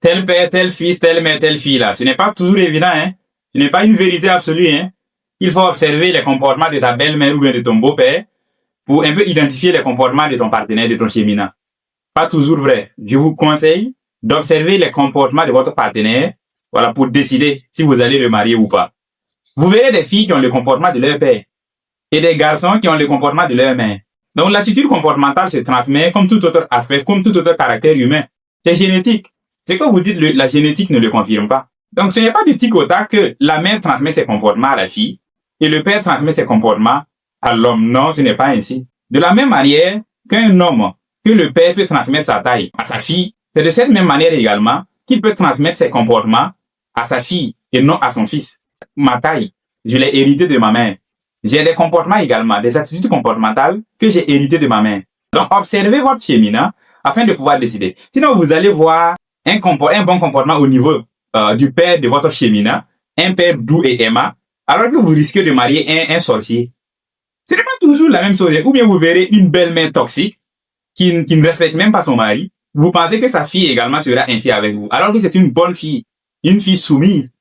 tel père, tel fils, telle mère, telle fille là. Ce n'est pas toujours évident, hein. Ce n'est pas une vérité absolue, hein. Il faut observer les comportements de ta belle-mère ou bien de ton beau-père pour un peu identifier les comportements de ton partenaire, de ton cheminant. Pas toujours vrai. Je vous conseille d'observer les comportements de votre partenaire, voilà, pour décider si vous allez le marier ou pas. Vous verrez des filles qui ont le comportement de leur père et des garçons qui ont le comportement de leur mère. Donc l'attitude comportementale se transmet comme tout autre aspect, comme tout autre caractère humain. C'est génétique. Ce que vous dites, la génétique ne le confirme pas. Donc ce n'est pas du tic au tac que la mère transmet ses comportements à la fille et le père transmet ses comportements à l'homme. Non, ce n'est pas ainsi. De la même manière qu'un homme, que le père peut transmettre sa taille à sa fille, c'est de cette même manière également qu'il peut transmettre ses comportements à sa fille et non à son fils. Ma taille, je l'ai hérité de ma mère. J'ai des comportements également, des attitudes comportementales que j'ai héritées de ma mère. Donc, observez votre cheminant afin de pouvoir décider. Sinon, vous allez voir un bon comportement au niveau du père de votre cheminant, un père doux et aimant, alors que vous risquez de marier un sorcier. Ce n'est pas toujours la même chose. Ou bien vous verrez une belle-mère toxique qui ne respecte même pas son mari. Vous pensez que sa fille également sera ainsi avec vous, alors que c'est une bonne fille, une fille soumise.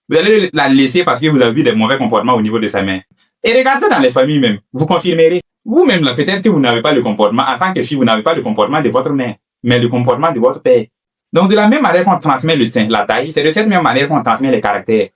Vous allez la laisser parce que vous avez vu des mauvais comportements au niveau de sa mère. Et regardez dans les familles même, vous confirmerez. Vous-même, là, peut-être que vous n'avez pas le comportement, en tant que fille, vous n'avez pas le comportement de votre mère, mais le comportement de votre père. Donc, de la même manière qu'on transmet la taille, c'est de cette même manière qu'on transmet les caractères.